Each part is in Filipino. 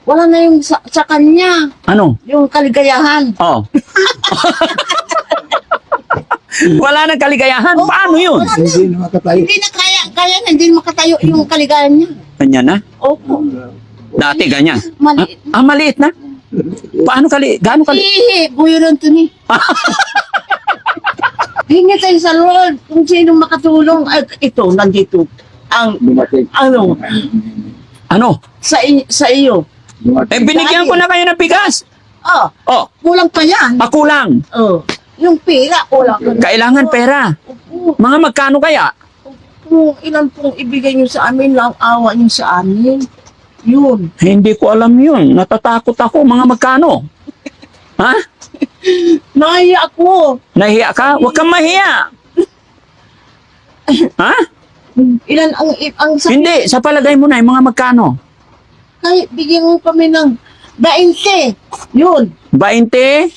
wala na yung sa kanya. Ano? Yung kaligayahan. Oh. Wala nang kaligayahan. Oo, Paano yun? wala na. Hindi na makatayo. Hindi na kaya na, hindi makatayo yung kaligayahan niya. Ganyan na? Opo. Dati ganyan. Maliit. Maliit na? Paano gaano Ihi, buyo lang to ni. Hingi tayo sa Lord kung sino makatulong. Ay, ito, nandito. Ang, Dumating. ano, Ano? sa iyo. Eh, binigyan ko na kayo ng bigas. Oh, Oh, kulang pa yan. pakulang. Oh, yung pera, kulang pa. Kailangan pera. Opo. Mga magkano kaya? Kung ilan pong ibigay niyo sa amin, lang awa niyo sa amin. Yun. Hindi ko alam yun. Natatakot ako. Mga magkano? Ha? Nahiya ako. Nahiya ka? Huwag kang mahiya. Ha? Ilan ang Hindi. Sa palagay mo na, yung mga magkano? Kahit bigyan mo kami ng 20. Yun. 20?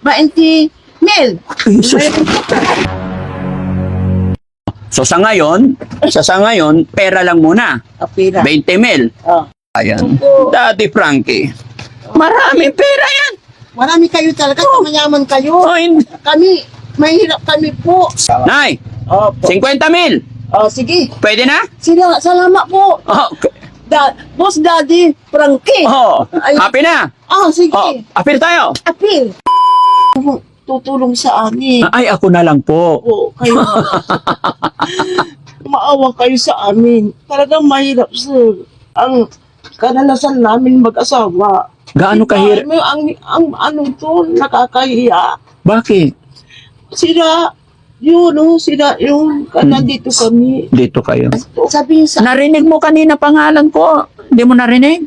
20 mil. Jesus. So sa ngayon, pera lang muna. Kapira. 20 mil. Oh. Ayan. Daddy Frankie. Maraming pera yan. Marami kayo talaga. Mayaman kayo. Oh, Kami, mahirap kami po. Nay, Opo. 50 mil. Oh, sige. Pwede na? Salamat po. Oh, Boss Daddy Frankie. oh. Ay. Happy na? Sige. Oh, appeal tayo. Apil. Tutulong sa amin. Ay, ako na lang po. Po, kayo. Maawa kayo sa amin. Talagang mahirap, sir. Ang kadalasan namin mag-asawa. Gaano kahirap? Ang ano to, nakakahiya. Bakit? Sila, sila yung nandito kami. Dito kayo. Sabi niyo sa... Narinig mo kanina pangalan ko. Hindi mo narinig?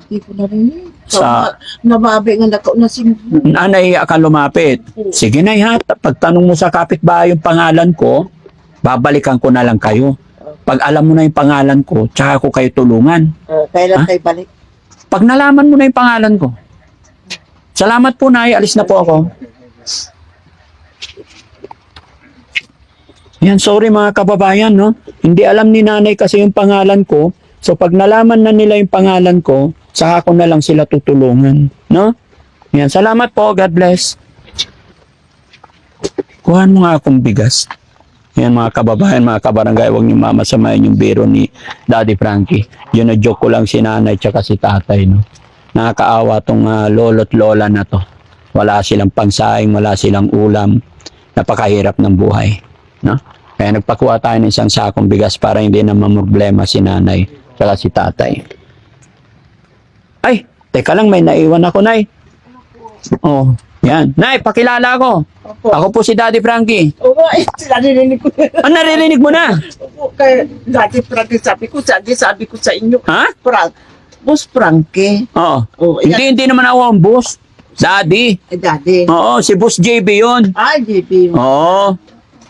Hindi ko narinig. Sa- Nababi nga nako na si... Nahiya ka lumapit. Sige na ha. Pagtanong mo sa kapitbahay yung pangalan ko, babalikan ko na lang kayo. Pag alam mo na yung pangalan ko, tsaka ko kayo tulungan. Kailan Ha? kayo balik? Pag nalaman mo na yung pangalan ko. Salamat po, Nay. Alis na po ako. Yan, sorry mga kababayan, no? Hindi alam ni nanay kasi yung pangalan ko. So, pag nalaman na nila yung pangalan ko, saka ko na lang sila tutulungan, no? Yan, salamat po. God bless. Kuhan mo nga akong bigas. Yan mga kababayan, mga kabarangay, huwag niyo mamasamayin yung biro ni Daddy Frankie. Yun na joke ko lang si nanay tsaka si tatay, no? Nakakaawa tong lolo't lola na to. Wala silang pangsaing, wala silang ulam. Napakahirap ng buhay, no? Kaya nagpakuha tayo ng isang sakong bigas para hindi na mamroblema si nanay tsaka si tatay. Ay, teka lang, may naiwan ako, Nay. Oh, yan. Nay, pakilala ko. Opo. Ako po si Daddy Frankie. Oo, narinig ko. Naririnig mo na? Opo, kaya dati Frankie sabi ko sa inyo. Ha? Boss Frankie. Oo. Oh, Hindi naman ako ang boss. Daddy. Daddy. Oo, si Boss JB yun. JP. Oo.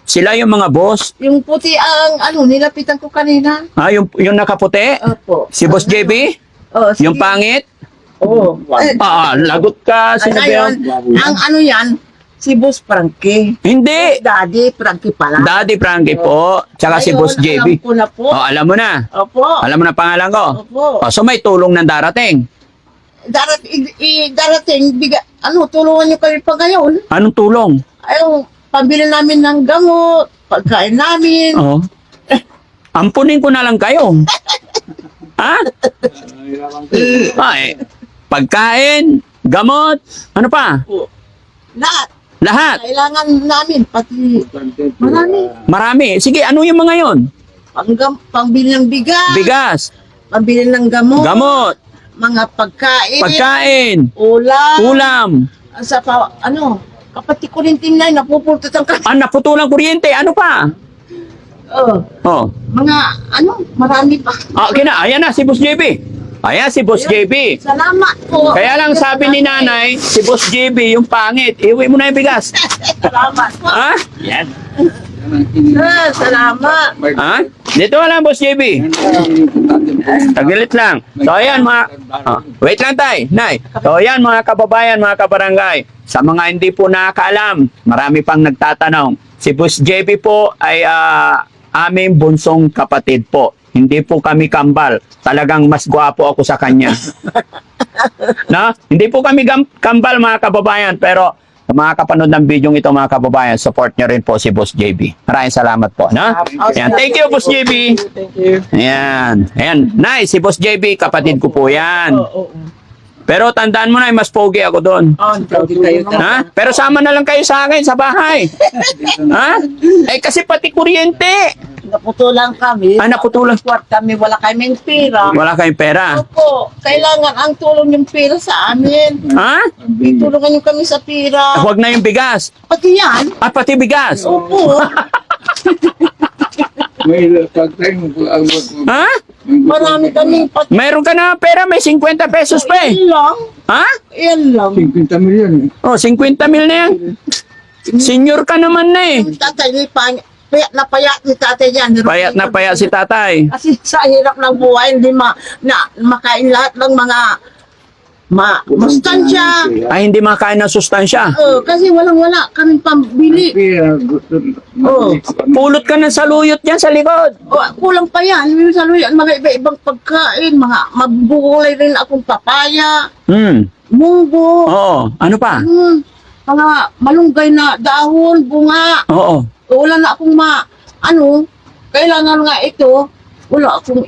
Sila yung mga boss. Yung puti ang nilapitan ko kanina. Yung nakaputi? Opo. Si Boss JB? Oh, Yung pangit? Oo. Lagot ka. Sinabi Ngayon, ang yan, si Boss Frankie. Hindi. Daddy Frankie pala. Daddy Frankie po. Tsaka si Ngayon, Boss JB. Alam ko na po. Oh, alam mo na. Opo. Alam mo na pangalan ko? Opo. Oh, so may tulong ng darating. Darating, tulungan niyo kami pa ngayon. Anong tulong? Ayun, pambili namin ng gamot, pagkain namin. Oh. Ampunin ko na lang kayo. Ha? Ay, pagkain, gamot, ano pa? Lahat. Lahat. Kailangan namin, pati marami. Marami. Sige, ano yung mga yon? Pangbili ng bigas, Bigas, pambili ng gamot, gamot, mga pagkain, ulam, ulam, sa kapatid ko rin tinay, napupultot ang naputulang kuryente, ano pa? Oh. mga marami pa. Ayan na, si Boss JB. Ayan, si Boss JB. Salamat po. Kaya lang sabi ni nanay, si Boss JB yung pangit. Iuwi mo na yung bigas. Salamat po. Ha? Yan. Salamat. Ha? Dito lang, Boss JB. Tagilit lang. So, ayan mga... wait lang, tay. Nay. So, ayan mga kababayan, mga kabarangay. Sa mga hindi po nakakaalam, marami pang nagtatanong. Si Boss JB po ay aming bunsong kapatid po. Hindi po kami kambal. Talagang mas gwapo ako sa kanya. Na? Hindi po kami kambal mga kababayan, pero mga kapanood ng video ito mga kababayan, support nyo rin po si Boss JB. Maraming salamat po. Na? Ayan, thank you Boss JB. Thank you. Ayan. Ayan. Nice. Si Boss JB, kapatid ko po yan. Oo. Pero tandaan mo na, mas pogi ako doon. Pogi kayo Ha? Pero sama na lang kayo sa akin sa bahay. Ha? Eh kasi pati kuryente. Naputulan kami. Ah, naputulan. Swat kami, wala kaming pera. Wala kayong pera. Opo, kailangan ang tulong yung pera sa amin. Ha? Tulungan niyo kami sa pera. Huwag na yung bigas. Pati yan. Ah, pati bigas. Opo. May pagtay mo po ang mo. Ha? Marami kami pati. Meron ka na pera, may 50 pesos pa eh. Yan lang. Ha? Yan lang. 50 milyon. Oh, 50 mil na yan. Senior ka naman na eh. Yung tatay ni payat na payat ni tatay yan. Payat na payat si tatay. Kasi sa hirap ng buhay, hindi makain lahat ng mga mustansya. Ay, hindi makain ng sustansya. Kasi walang-wala kaming pambili. Pira gusto. Oh. Pulot ka ng saluyot dyan sa likod. Kulang pa yan. Minsan yan, mga iba-ibang pagkain, mga magbulay rin akong papaya, munggo, Oo. Ano pa? mga malunggay na dahon, bunga. Oo. Wala na akong kailangan nga ito, wala akong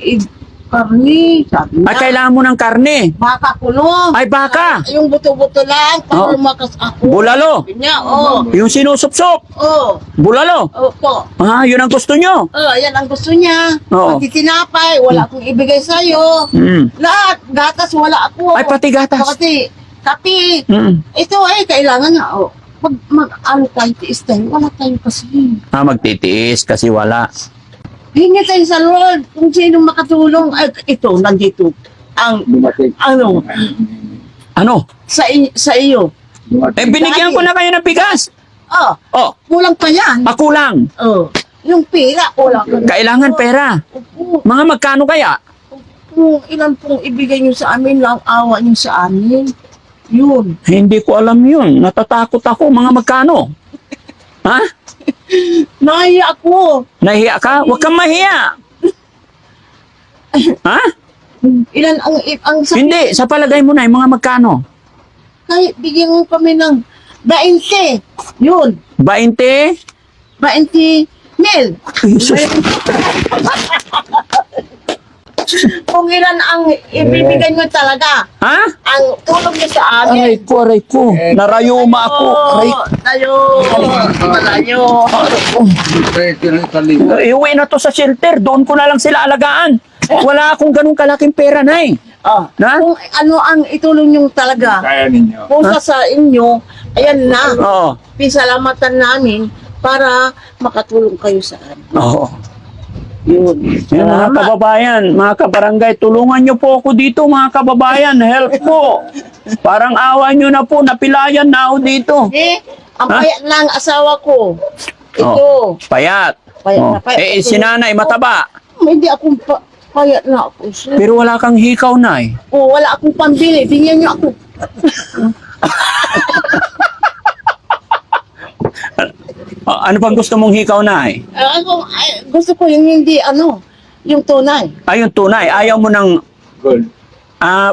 karni, sabi Ay, niya. kailangan mo ng karne. Baka kulo. Ay, baka. Yung buto-buto lang, para lumakas ako. Bulalo. Sabi niya, oh. Yung sinusupsop. Oh. Bulalo. Opo. Ah, yun ang gusto nyo. Yan ang gusto niya. Oo. Pati tinapay, wala akong ibigay sa'yo. Lahat, gatas, wala ako. Ay, pati gatas. Pati, kape. Mm. Ito kailangan nga, mag-ano tayo, tiis tayo, wala tayo kasi. Ah, magtitiis kasi wala. Hingi tayo sa Lord kung sinong makatulong. Ay, ito, nandito. Ang, Dumating. Ano? sa iyo. Eh, binigyan ko na kayo ng bigas. Oh, Kulang pa yan. ako lang. Yung pera, kulang. Kailangan pera. Opo. Mga magkano kaya? Kung ilan pong ibigay niyo sa amin lang, awa niyo sa amin. Yun. Hindi ko alam yun. Natatakot ako. Mga magkano? Ha? Nahiya ako. Nahiya ka? Huwag kang mahiya. Ha? Ilan ang Hindi. Sa palagay mo na, yung mga magkano? Kahit bigyan mo kami ng 20. Yun. 20? 20 mil. Jesus. Kung ilan ang ibibigay mo talaga. Ha? Ang tulong niyo sa Aray amin. ko, aray ko. Narayuma ako. Aray ko. Tayo. Malayo. Pwede ng kalim. Iuwi na to sa shelter. Doon ko na lang sila alagaan. Wala akong ganung kalaking pera, Nay. Na? Kung ano ang itulong niyo talaga. Kaya ninyo. Kung sa inyo, ayan na. Oo. Pisalamatan namin para makatulong kayo sa amin. Oo. Yun. Yan, mga kababayan, mga kabarangay, tulungan nyo po ako dito, mga kababayan. Help po. Parang awa nyo na po, napilayan na ako dito. Ang Ha? payat ng asawa ko. Ito. Oh, payat. Payat Oh. na payat. Eh, si nanay, mataba. Hindi akong payat na ako. Sir. Pero wala kang hikaw, Nay. Wala akong pambili. Bigyan niyo ako. Ano pang gusto mong hikaw, Nay? Gusto ko yung hindi yung tunay. Ay, yung tunay. Ayaw mo ng... Gold.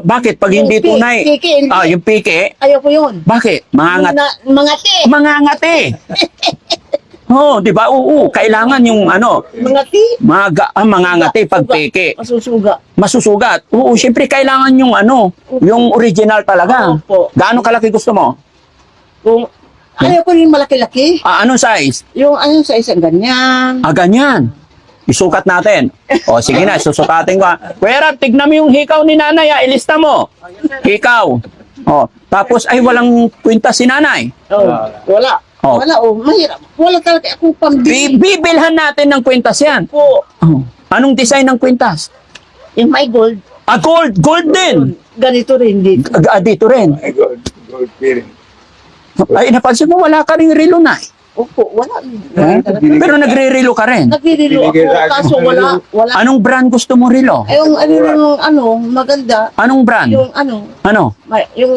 Bakit? Pag hindi Yung tunay... piki, hindi. Yung pike? Ayoko yun. Bakit? Mangangat. Mga te. Mangangati. Oh, di ba? Oo, kailangan yung Mga ti. mangangati pag Suga. peke. Masusuga. Masusugat. Oo, syempre kailangan yung yung original talaga. Opo. Gaano kalaki gusto mo? Kung ayaw ko rin malaki-laki. Anong size? Yung sa isang ganyan. Ganyan. Isukat natin. O, sige na, susukatin ko. Kuya Rab, tignan mo yung hikaw ni nanay, ilista mo. Hikaw. O, tapos ay walang kwintas si nanay. Wala. Oh. Wala, mahirap. Wala talaga akong pambili. Bibilhan natin ng kwintas yan. Po. Oh. Anong design ng kwintas? Yung may gold. Gold. Gold din. Ganito rin dito. Dito rin. Ay, gold. Gold piring. Ay, napansin mo, wala ka rin relo na. Opo, wala. Pero nagre-relo ka rin. Nagririlo ako, kaso wala. Anong brand gusto mo relo? Yung maganda. Anong brand? Yung Ano? yung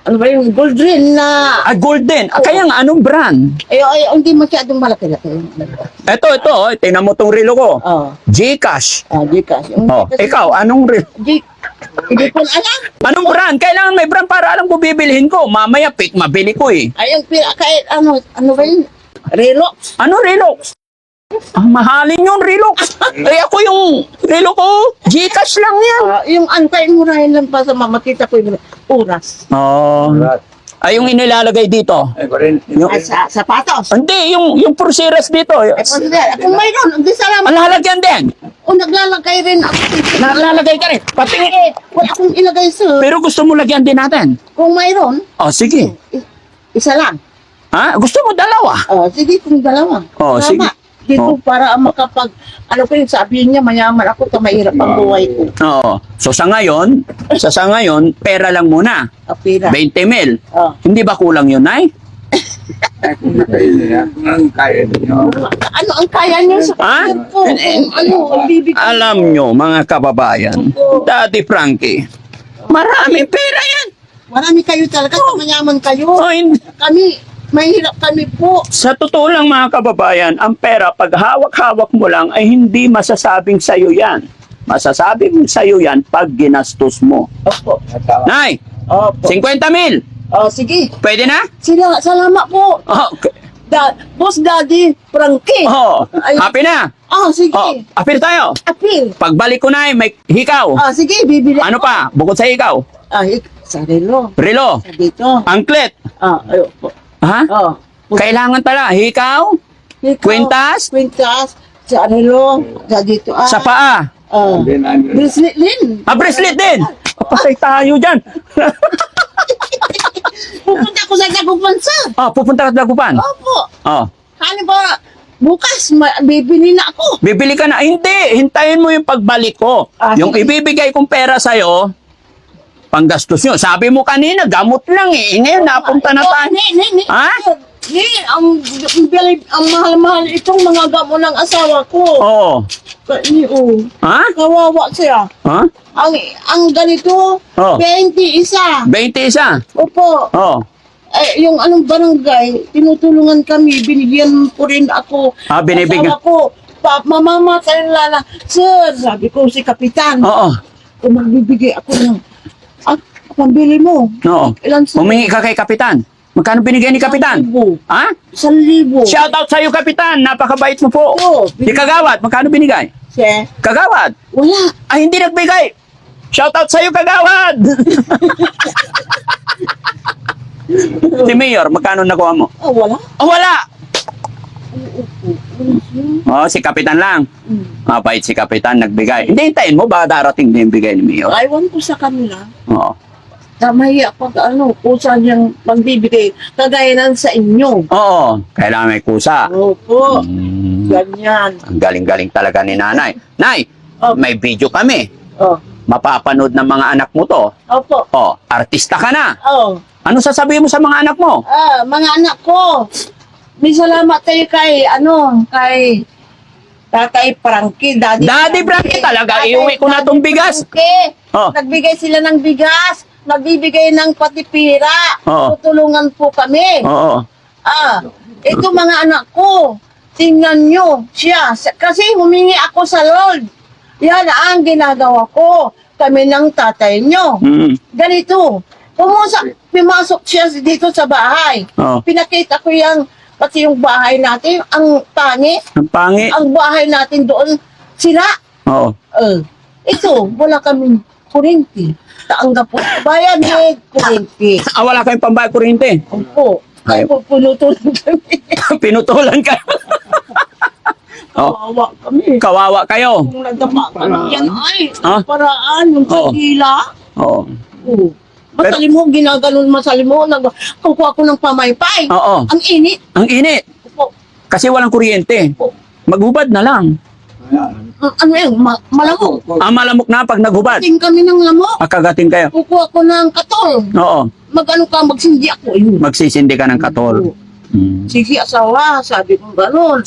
ano ba yung gold rin na, Golden. Kaya nga, anong brand? hindi masyadong malaki-laki. Ito, tingnan mo tong relo ko. Oh, Gcash. Gcash. Ikaw, anong relo? Hindi ko alam. Anong brand? Kailangan may brand para alam ko bibilhin ko. Mamaya, mabili ko eh. Ay, kahit ano ba yun? Relox. Ano Relox? Mahalin yung Relox. Ako yung relo ko, Gcash lang yan. Yung antay murahin lang pa sa makita ko yung oras. Ay, yung inilalagay dito. Ay, 40. Yung, Ay, sa sapatos. hindi, yung Purseras dito. Ay, consider. Kung mayroon, hindi salamat. Ang lalagyan din. O naglalagay rin ako. Nalalagay ka rin. Pati, Wala akong ilagay sa... pero gusto mo lagyan din natin. Kung mayroon, Sige. isa lang. Ha? Gusto mo dalawa? Sige, kung dalawa. Sige. Tama. Dito para makapag... Ano ko yung sabihin niya, mayaman ako, mahirap ang buhay ko. So sa ngayon, pera lang muna. Kapira. 20 mil. Oh. Hindi ba kulang yun, Nay? Ay, kung kaya niya, kung ang kaya niyo. Ano ang kaya niyo sa Ha? kapatid ko? Ano ang bibigyan? Alam nyo, mga kababayan, Daddy Frankie, maraming pera yan. Marami kayo talaga, mayaman kayo. Hindi. Kami, mahirap kami po. Sa totoo lang mga kababayan, ang pera, pag hawak-hawak mo lang, ay hindi masasabing sa'yo yan. Masasabing sa'yo yan pag ginastos mo. Opo. Nay, Opo. 50 mil. Sige. Pwede na? Salamat po. Okay. Boss Daddy Frankie. Ay. Happy na? Sige. Apil tayo. Apil. Pagbalik ko na may hikaw. Sige, bibili Ano ako. pa? Bukod sa hikaw? Sa relo. Relo. Sa dito. Angklet. Ayun po. Ha? Kailangan tala. Hikaw? Kwintas? Kwintas. Sa relo. Sa dito. Sa paa? Bracelet din. Bracelet din. Patay tayo dyan. Pupunta ko sa Dagupansa. Pupunta ka sa Dagupan? Opo. Ano ba? Bukas, bibili na ako. Bibili ka na. Hindi. Hintayin mo yung pagbalik ko. Yung sige. ibibigay kong pera sa'yo, panggastos nyo. Sabi mo kanina, gamot lang eh. Ngayon, napunta na tayo. Ha? Ang mahal-mahal itong mga gamot ng asawa ko. Oo. Ha? Kawawa siya. Ha? Ang ganito, 20 isa. 20 isa. Opo. Yung anong barangay, tinutulungan kami, binigyan ko rin ako. Binibigyan. Asawa ko, mamamatay na. Sir, sabi ko si Kapitan. Kung magbibigay ako ng, pambili mo. Ilan sir? Humingi ka kay Kapitan. Magkano binigyan ni Kapitan? 1,000. Ha? 1,000. Shout out sa'yo, Kapitan. Napakabait mo po. Si Kagawad, magkano binigay? Siya? Kagawad. Wala. Hindi nagbigay. Shout out sa'yo, Kagawad. Si Mayor, magkano nakuha mo? Wala. Wala. Si Kapitan lang. Mabait si Kapitan, nagbigay. Hindi, hintayin mo ba darating din yung bigay ni Mayor? Aywan ko sa kanila. Tamahiya pag kung saan yung magbibigay, kagaya ng sa inyo. Kailangan may kusa. Opo. Ganyan. Ang galing-galing talaga ni Nanay. Nay, may video kami. Oh. Mapapanood ng mga anak mo to. Opo. Artista ka na. Ano sasabihin mo sa mga anak mo? Mga anak ko, may salamat tayo kay Tatay Frankie, Daddy Frankie talaga, iuwi ko na tong bigas. Nagbigay sila ng bigas, nagbibigay ng patipira. Tutulungan po kami. Ito mga anak ko, tingnan nyo siya. Kasi humingi ako sa Lord. Yan ang ginagawa ko. Kami ng tatay nyo. Ganito. Pumasok siya dito sa bahay. Pinakita ko kasi yung bahay natin, ang pangit. Ang pangit. Ang bahay natin doon, sira. Ito, wala kaming kurinti. Taanggap po. Bayan ni kurinti. Wala kayong pambayad kuryente. Opo. Ay, punutulan kami. Pinutulan kayo. Kawawa kami. Kawawa kayo. Kung nadama kami yan ay, paraan, yung kagila. Masalimho, ginaganon masalimho. Kukuha ko ng pamaypay. Ang init. Ang init. Opo. Kasi walang kuryente. Maghubad na lang. Ano yun? Malamok. Malamok na pag naghubad. Kagating kami ng lamok. Kagating kayo. Kukuha ko ng katol. Magsindi ako. Magsisindi ka ng katol. Sige, asawa. Sabi ko gano'n.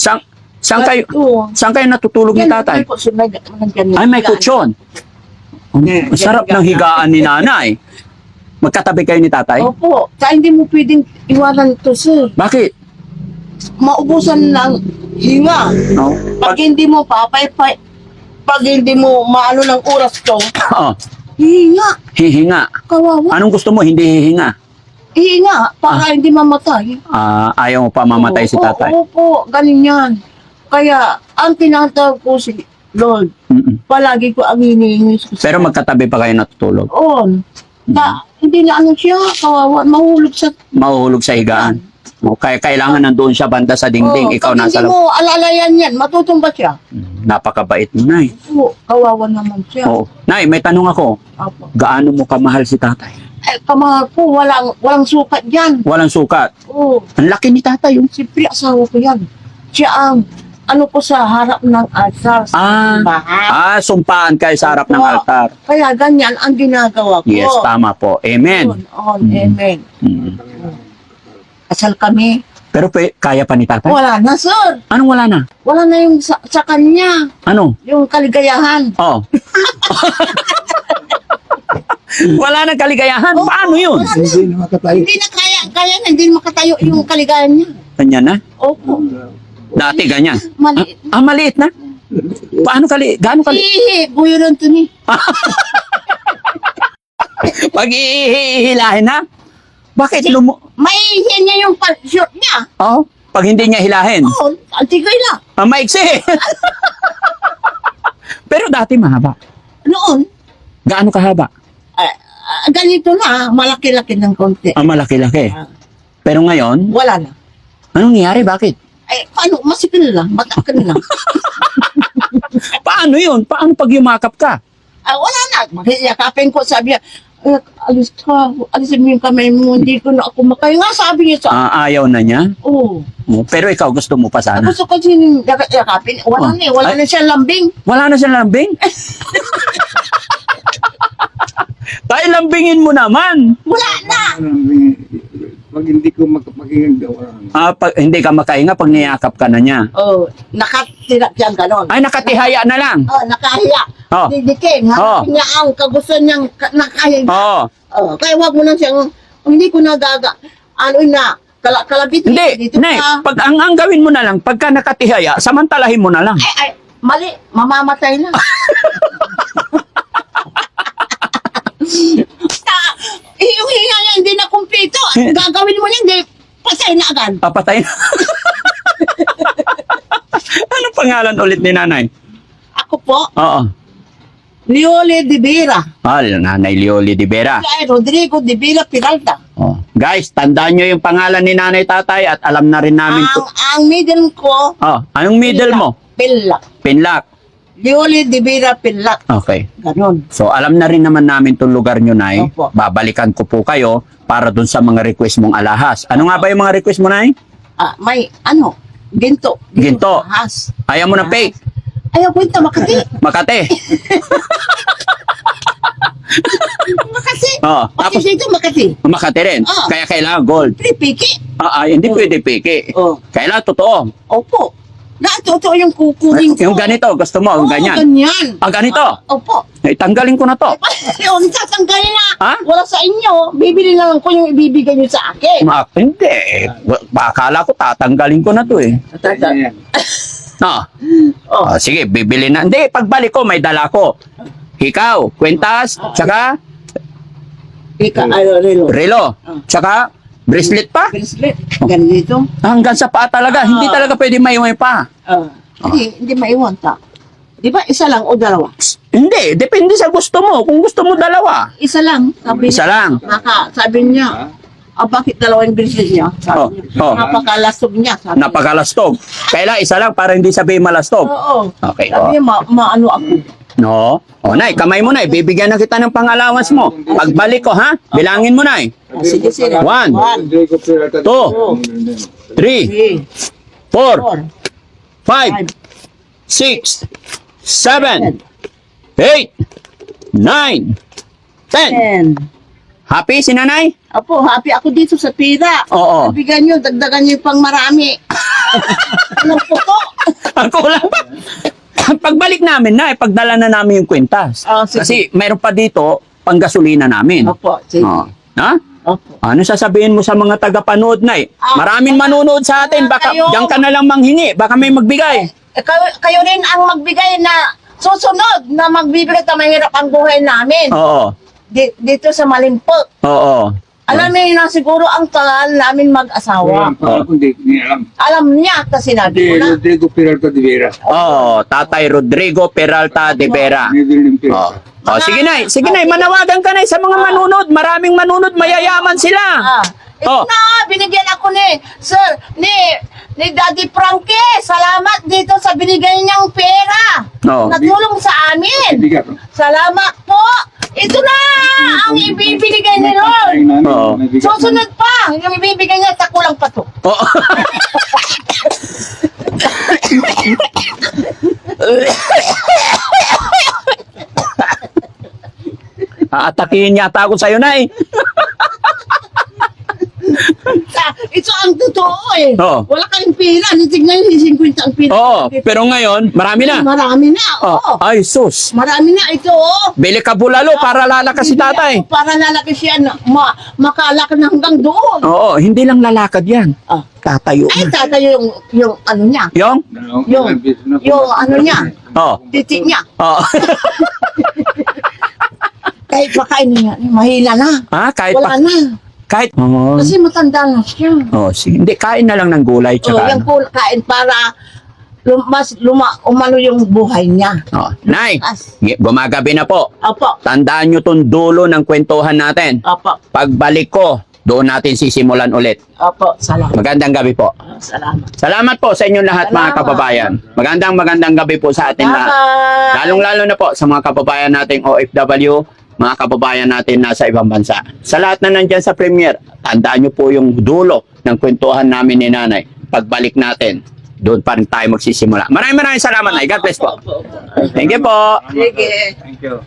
Saan kayo natutulog ni tatay? Ay, may kutsyon. Sarap ng higaan ni Nanay. Magkatabi kayo ni tatay? Opo. Kaya hindi mo pwedeng iwanan to, sir. Bakit? Maubusan ng hinga. No? Pag hindi mo pag hindi mo maano ng oras to, Oo. hihinga. Hihinga. Kawawa. Anong gusto mo? Hindi hihinga. Hihinga para hindi mamatay. Ayaw mo pa mamatay si tatay. Opo, ganyan. Kaya, ang tinatawag ko si Lord, Mm-mm. palagi ko ang hinihingi ko Pero magkatabi pa kayo natutulog. on. Hindi na ano siya, kawawa, mahulog sa... Mahuhulog sa higaan. Kaya kailangan nandoon siya banda sa dingding. Ikaw pag nasa hindi mo alalayan yan, matutumba siya. Napakabait mo, Nay. Oo, kawawa naman siya. Oo. Nay, may tanong ako. Opo. Gaano mo kamahal si tatay? Kamahal ko, walang sukat yan. Walang sukat. Oo, Ang laki ni tatay yung... siyempre asawa ko yan. Siya ang, ano ko sa harap ng altar. Sa simbahan. Sumpaan kayo sa harap ng Opo. altar. Kaya ganyan ang ginagawa ko. Yes, tama po. Amen. Amen. Mm. Kasal kami. Pero kaya pa ni tatay? Wala na, sir. Anong wala na? Wala na yung sa kanya. Ano? Yung kaligayahan. Oh. Wala nang kaligayahan. Oo, Paano yun? wala na. Hindi na makatayo. Hindi na kaya na, hindi makatayo yung kaligayahan niya. Ganyan na? Opo. Dati ganyan. Maliit. Maliit na? Paano gaano Ihi, buyo lang to ni. Pag ihihilahin na? Bakit Maihihin niya yung short niya. Oh, pag hindi niya hilahin. Oo, ang tigay lang. Maiksi. Pero dati mahaba. Noon, Gaano kahaba? ganito na, malaki-laki ng konti. Malaki-laki. Pero ngayon, Wala na. anong nangyari? Bakit? Ay, paano? Masikil lang, matakan lang. Paano yun? Paano pag yumakap ka? Wala na. Yakapin ko, sabi niya, alis ka, alisin mo yung kamay mo, hindi ko na ako makahinga, sabi niya sa Ayaw na niya? Oo. Pero ikaw gusto mo pa sana? Gusto ko din yakapin. Wala na eh. Wala na siyang lambing. Wala na siyang lambing? Tayo lambingin mo naman. Wala na. Pag hindi ko makapagingin daw. Pag hindi ka makahinga pag niyakap ka na niya. Oh, nakatira siyang ganon. Ay, nakatihaya na lang. Oh, nakahiya. Oh. Didikin. Oh. Hanapin niya ang kagusto niyang nakahiya. Oo. Oh, kaya wag mo na siyang, hindi ko nagaga. Ano na, kalabit. Hindi, dito Nay, ka. pag ang gawin mo na lang, pagka nakatihaya, samantalahin mo na lang. Ay, mali. Mamamatay na. Yung hinga niya, hindi na kumpleto. Gagawin mo niya, hindi. Pasay na agad. Papatay na. Anong pangalan ulit ni nanay? Ako po, Oo. Liole de Vera. Nanay Lioli de Vera. Ay, Rodrigo de Villa Peralta. Oh. Guys, tandaan nyo yung pangalan ni nanay tatay at alam na rin namin. Ang middle ko, Anong middle mo? Pilak. Pinlock. Liole de Vera Pilak. Okay. Ganon. So, alam na rin naman namin itong lugar nyo, Nay. Opo. Babalikan ko po kayo para dun sa mga request mong alahas. Ano nga ba yung mga request mo, Nay? May, ginto. Ginto. Ahas. Ayaw mo ng fake. Ayaw ko ito, Makati. Makate. Makati. Oo. Pati Tapos, dito, Makati. Makate rin. Oo. Kaya kailangan gold. Piki. Hindi pwede peke. Oh. Kailangan totoo. Opo. Totoo yung kukunin ko. Yung ganito, gusto mo, yung Oo, ganyan. ganyan. Ganito. Opo. Tanggalin ko na to. Yung tatanggalin na. Ha? Wala sa inyo. Bibili lang ko yung ibibigay nyo sa akin. Hindi. Akala ko tatanggalin ko na to eh. Sige, bibili na. Hindi, pagbalik ko, may dala ko. Ikaw, kwentas, tsaka Relo. relo, tsaka bracelet pa. Bracelet. Ganito. Hanggang sa paa talaga. Hindi talaga pwede maiwan pa. Hindi maiwan ta. Di ba isa lang o dalawa? Hindi, depende sa gusto mo. Kung gusto mo dalawa, Isa lang. Sabi isa lang. sabi niya, bakit dalawa yung bracelet niya? Sabi niya. Oh. Napakalasog niya. Sabi niya. Napakalastog. Kailan isa lang para hindi sabihin malastog. Oo. Okay. Sabi niya, maano ako. No? Nay, kamay mo, Nay. Bibigyan na kita ng pang-allowance mo. Pagbalik ko, ha? Bilangin mo, Nay. Sige, sige. 1, 2, 3, 4, 5, 6, 7, 8, 9, 10. 10. Happy si nanay? Apo, happy ako dito sa pira. Oo. Bigyan nyo, dagdagan nyo pang marami. Anong puto? Ang kulang pa. Pagbalik namin na, pagdala na namin yung kwintas. Oh, sige. Kasi meron pa dito, pang gasolina namin. Opo, sige. Oh. Ha? Opo. Ano sasabihin mo sa mga tagapanood, Nay? Maraming manonood sa atin. Baka kayo- diyan ka na lang manghingi. Baka may magbigay. Kayo rin ang magbigay na susunod na magbibigay na mahirap ang buhay namin. Oo. Dito sa Malimpok. Oo. Alam niyo na siguro ang tagal namin mag-asawa. Parang kung di alam. Alam niya kasi sinabi Di ko na. Rodrigo Peralta de Vera. Oo. Tatay Rodrigo Peralta de Vera. Hindi rin Oh. Oh, sige, Nay. Sige, Nay. Manawagan ka, Nay, sa mga manunod. Maraming manunod. Mayayaman sila. Ito Oh. na, binigyan ako ni ni Daddy Frankie. Salamat dito sa binigay niyang pera. Oh. Natulong sa amin. Bigat. Salamat po. Ito na ang ibibigay ni Lord. Oo. Susunod pa, yung ibibigay niya, takulang pa to. Oo. Aatakihin yata ako sa'yo, Nay. Ito ang totoo eh. Oo. Wala kayong pera. Tignan yung 50 ang pera. Oo, pero ngayon, marami na. Marami na. Oh, Oo. ay, sus. Marami na ito. Oh. Bili ka bulalo para lalakas si tatay. Para lalaki siya na makalak na hanggang doon. Oo, hindi lang lalakad yan. Ah. Tatayo Ay, na. tatayo yung ano niya. Yung? Yung ano niya. Oo. Titik niya. Oo. Kahit makain niya, mahina na. Ah, kahit Wala pa. na. Kahit. Oo. Kasi matanda na siya. Oh, sige. Hindi, kain na lang ng gulay. Oh, Tsaka, yung kain para umano yung buhay niya. oh. Nay, As, gumagabi na po. opo, Tandaan nyo tong dulo ng kwentuhan natin. opo, Pagbalik ko, doon natin sisimulan ulit. opo, salamat. Magandang gabi po. Salamat. Salamat po sa inyong lahat, mga Salamat. kababayan. Magandang gabi po sa atin lahat. Bye-bye. Lalong-lalo na po sa mga kababayan nating OFW, mga kababayan natin nasa ibang bansa. Sa lahat na nandyan sa Premier, tandaan nyo po yung dulo ng kwentuhan namin ni Nanay. Pagbalik natin, doon pa rin tayo magsisimula. Maraming salamat, Nay. God bless po. Opo, opo. Thank you po. Sige. Thank you.